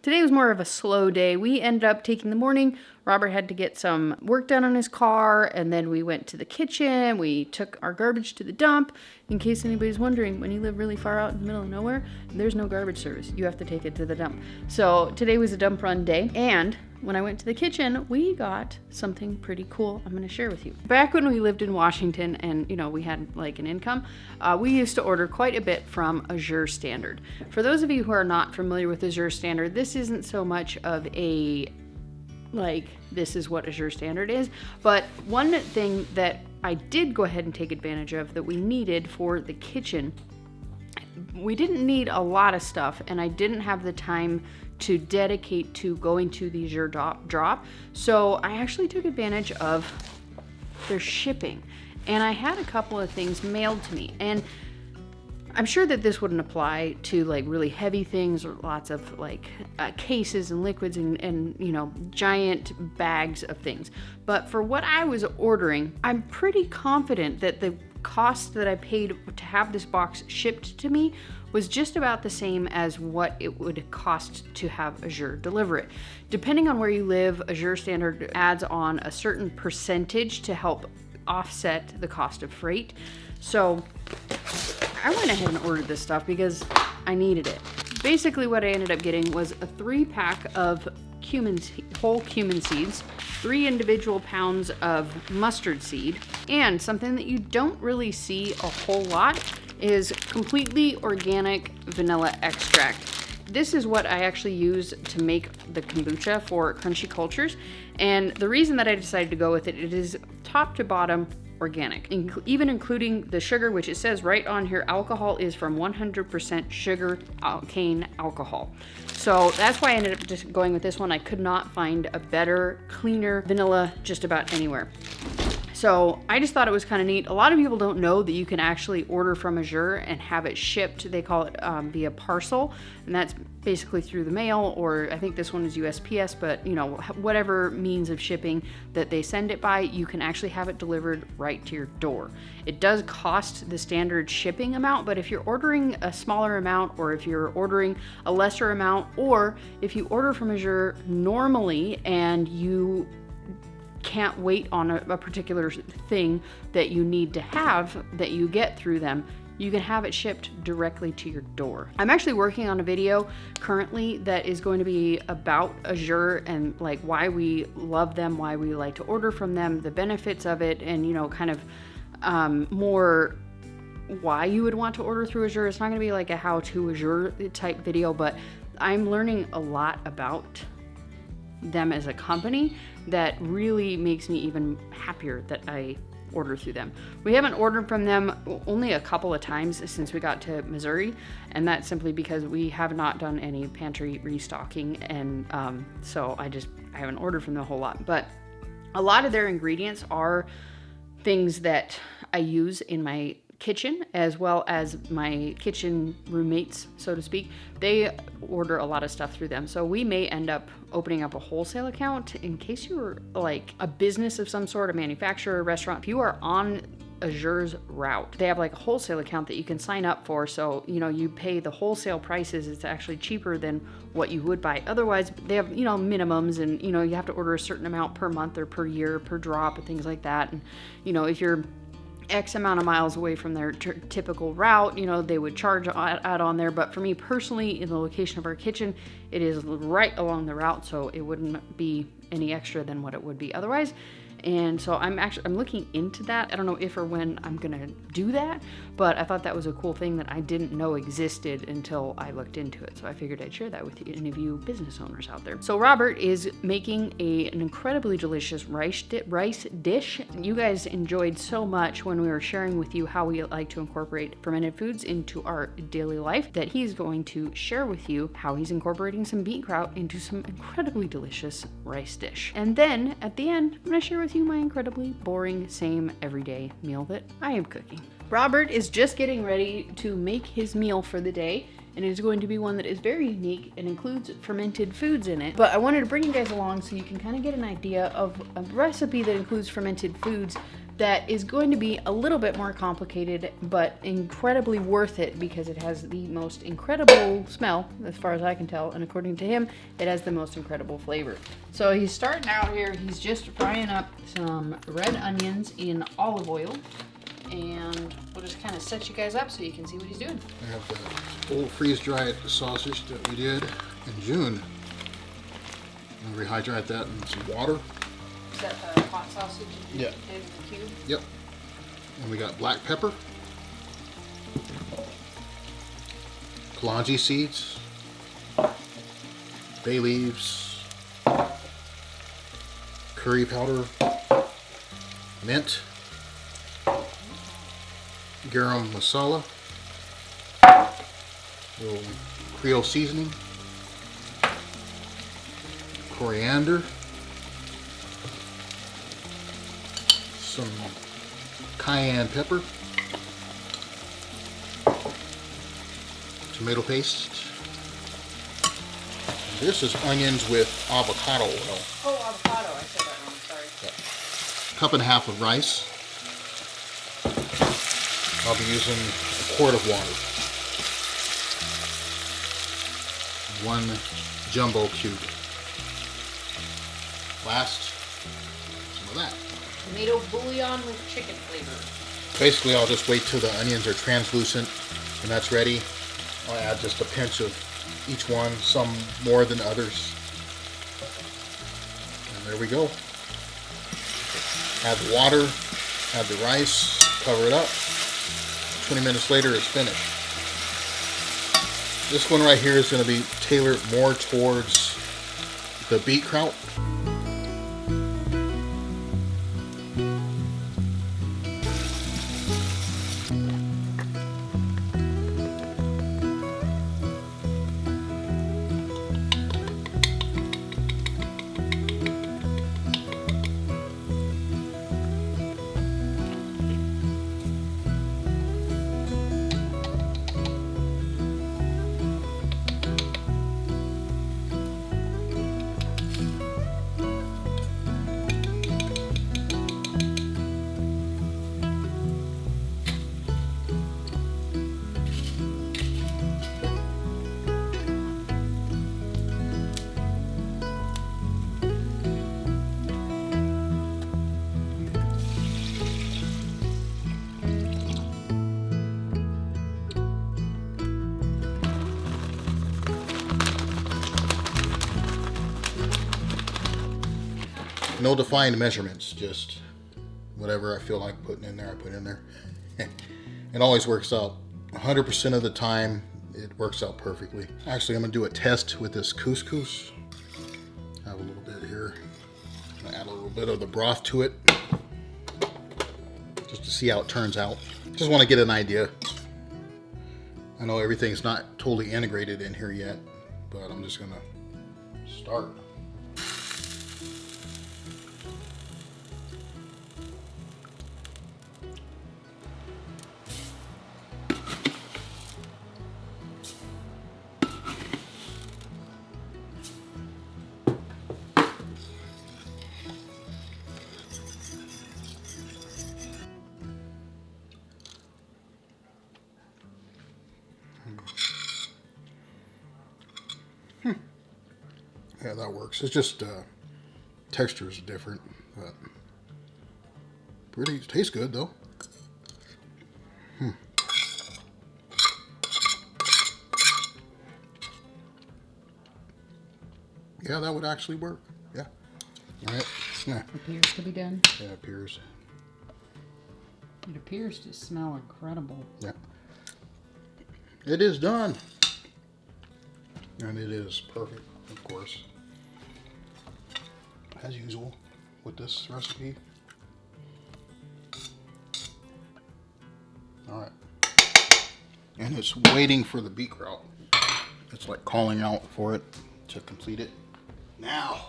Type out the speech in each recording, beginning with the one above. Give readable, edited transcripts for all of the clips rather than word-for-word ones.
Today was more of a slow day. We ended up taking the morning. Robert had to get some work done on his car, and then we went to the kitchen. We took our garbage to the dump. In case anybody's wondering, when you live really far out in the middle of nowhere, there's no garbage service. You have to take it to the dump. So today was a dump run day, and when I went to the kitchen, we got something pretty cool I'm going to share with you. Back when we lived in Washington and, we had like an income, we used to order quite a bit from Azure Standard. For those of you who are not familiar with Azure Standard, this isn't so much of a this is what Azure Standard is, but one thing that I did go ahead and take advantage of that we needed for the kitchen, we didn't need a lot of stuff, and I didn't have the time to dedicate to going to the Azure drop. So I actually took advantage of their shipping, and I had a couple of things mailed to me. And I'm sure that this wouldn't apply to really heavy things or lots of cases and liquids and giant bags of things. But for what I was ordering, I'm pretty confident that the cost that I paid to have this box shipped to me was just about the same as what it would cost to have Azure deliver it. Depending on where you live, Azure Standard adds on a certain percentage to help offset the cost of freight. So I went ahead and ordered this stuff because I needed it. Basically what I ended up getting was a 3-pack of whole cumin seeds, 3 individual pounds of mustard seed, and something that you don't really see a whole lot is completely organic vanilla extract. This is what I actually use to make the kombucha for Crunchy Cultures, and the reason that I decided to go with it, it is top to bottom organic, even including the sugar, which it says right on here, alcohol is from 100% sugar cane alcohol. So that's why I ended up just going with this one. I could not find a better, cleaner vanilla just about anywhere. So I just thought it was kind of neat. A lot of people don't know that you can actually order from Azure and have it shipped. They call it via parcel, and that's basically through the mail, or I think this one is USPS, but whatever means of shipping that they send it by, you can actually have it delivered right to your door. It does cost the standard shipping amount, but if you're ordering a smaller amount, or if you're ordering a lesser amount, or if you order from Azure normally and you can't wait on a particular thing that you need to have that you get through them, you can have it shipped directly to your door. I'm actually working on a video currently that is going to be about Azure and why we love them, why we like to order from them, the benefits of it, and more why you would want to order through Azure. It's not going to be like a how-to Azure type video, but I'm learning a lot about them as a company that really makes me even happier that I order through them. We haven't ordered from them only a couple of times since we got to Missouri, and that's simply because we have not done any pantry restocking, and so I haven't ordered from them a whole lot. But a lot of their ingredients are things that I use in my kitchen, as well as my kitchen roommates, so to speak. They order a lot of stuff through them, so we may end up opening up a wholesale account in case you're a business of some sort, a manufacturer, a restaurant. If you are on Azure's route, they have a wholesale account that you can sign up for, so you pay the wholesale prices. It's actually cheaper than what you would buy otherwise. They have minimums, and you have to order a certain amount per month or per year per drop and things like that. And if you're X amount of miles away from their typical route, they would charge out on there. But for me personally, in the location of our kitchen, it is right along the route, so it wouldn't be any extra than what it would be otherwise. And so I'm looking into that. I don't know if or when I'm gonna do that, but I thought that was a cool thing that I didn't know existed until I looked into it. So I figured I'd share that with you, any of you business owners out there. So Robert is making an incredibly delicious rice dish. You guys enjoyed so much when we were sharing with you how we like to incorporate fermented foods into our daily life, that he's going to share with you how he's incorporating some beet kraut into some incredibly delicious rice dish. And then at the end, I'm gonna share with you my incredibly boring, same everyday meal that I am cooking. Robert is just getting ready to make his meal for the day, and it is going to be one that is very unique and includes fermented foods in it. But I wanted to bring you guys along so you can kind of get an idea of a recipe that includes fermented foods that is going to be a little bit more complicated, but incredibly worth it because it has the most incredible smell, as far as I can tell, and according to him, it has the most incredible flavor. So he's starting out here, he's just frying up some red onions in olive oil, and we'll just kind of set you guys up so you can see what he's doing. I have the old freeze-dried sausage that we did in June. I'm going to rehydrate that in some water. Is that the hot sausage you Yeah. did with the cube? Yep. And we got black pepper, kalonji seeds, bay leaves, curry powder, mint, garam masala, little Creole seasoning, coriander, some cayenne pepper, tomato paste. And this is onions with avocado oil. Oh, avocado. I said that wrong. Sorry. Yep. Cup and a half of rice. I'll be using a quart of water. 1 jumbo cube. Last, some of that. Tomato bouillon with chicken flavor. Basically, I'll just wait till the onions are translucent and that's ready. I'll add just a pinch of each one, some more than others. And there we go. Add the water, add the rice, cover it up. 20 minutes later, it's finished. This one right here is going to be tailored more towards the beet kraut. No defined measurements, just whatever I feel like putting in there, I put in there. It always works out. 100% of the time, it works out perfectly. Actually, I'm gonna do a test with this couscous. I have a little bit here. I'm gonna add a little bit of the broth to it, just to see how it turns out. Just wanna get an idea. I know everything's not totally integrated in here yet, but I'm just gonna start. Yeah, that works. It's just texture is different, but pretty tastes good though. Yeah, that would actually work. Yeah. All right. Yeah. Appears to be done. Yeah, it appears. It appears to smell incredible. Yeah. It is done. And it is perfect, of course. As usual with this recipe. All right. And it's waiting for the beet kraut. It's like calling out for it to complete it. Now,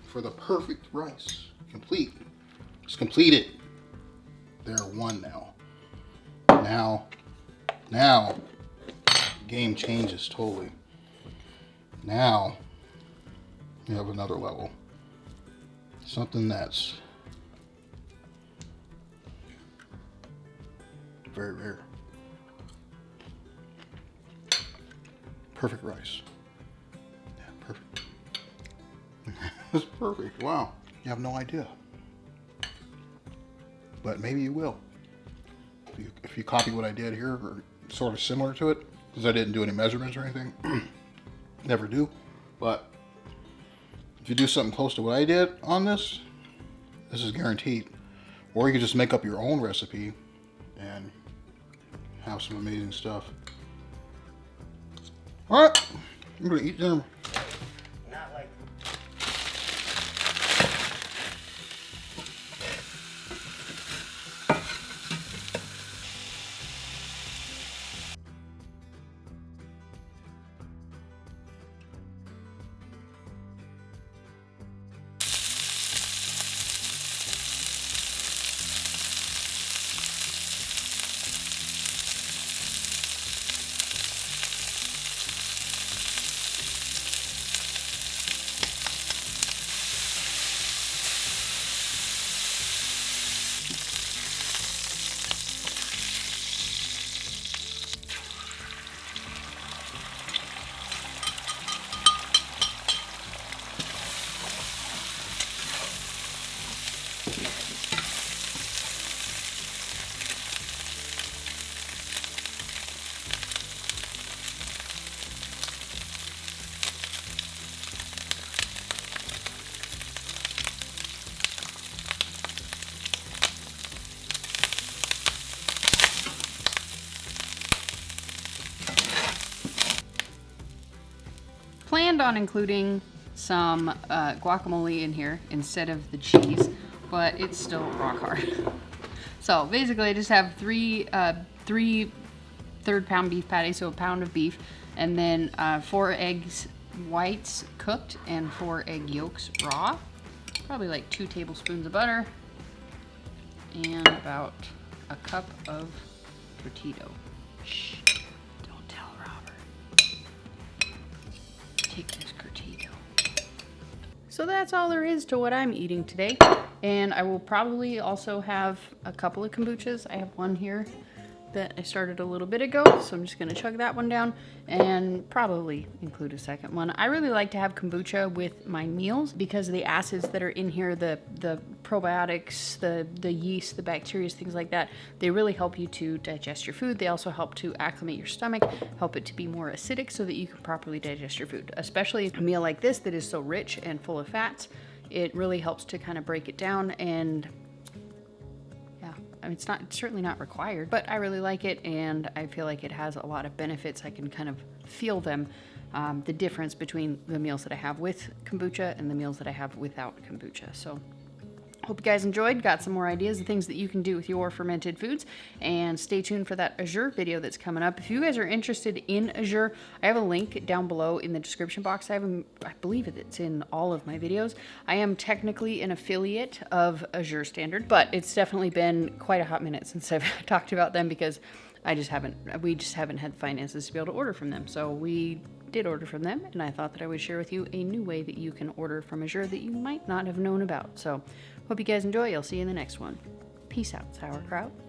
for the perfect rice. Complete. It's completed. There are one now. Now, game changes totally. Now, you have another level. Something that's very rare. Perfect rice. Yeah, perfect. It's perfect. Wow. You have no idea. But maybe you will. If you copy what I did here, or sort of similar to it, because I didn't do any measurements or anything. Never do. But if you do something close to what I did on this, this is guaranteed. Or you can just make up your own recipe and have some amazing stuff. Alright, I'm gonna eat dinner. Not like Planned on including some guacamole in here instead of the cheese, but it's still rock hard. So basically I just have three third-pound beef patties, so a pound of beef, and then 4 eggs whites cooked and 4 egg yolks raw. Probably like 2 tablespoons of butter and about a cup of curtido. Shh, don't tell Robert. Take this curtido. So that's all there is to what I'm eating today. And I will probably also have a couple of kombuchas. I have one here that I started a little bit ago, so I'm just gonna chug that one down and probably include a second one. I really like to have kombucha with my meals because of the acids that are in here, the probiotics, the yeast, the bacteria, things like that. They really help you to digest your food. They also help to acclimate your stomach, help it to be more acidic so that you can properly digest your food. Especially a meal like this that is so rich and full of fats, it really helps to kind of break it down. And I mean, it's certainly not required, but I really like it, and I feel like it has a lot of benefits. I can kind of feel them, the difference between the meals that I have with kombucha and the meals that I have without kombucha. So hope you guys enjoyed, got some more ideas of things that you can do with your fermented foods, and stay tuned for that Azure video that's coming up. If you guys are interested in Azure, I have a link down below in the description box. I believe it's in all of my videos. I am technically an affiliate of Azure Standard, but it's definitely been quite a hot minute since I've talked about them because we just haven't had the finances to be able to order from them. So we did order from them, and I thought that I would share with you a new way that you can order from Azure that you might not have known about. So hope you guys enjoy. I'll see you in the next one. Peace out, sauerkraut.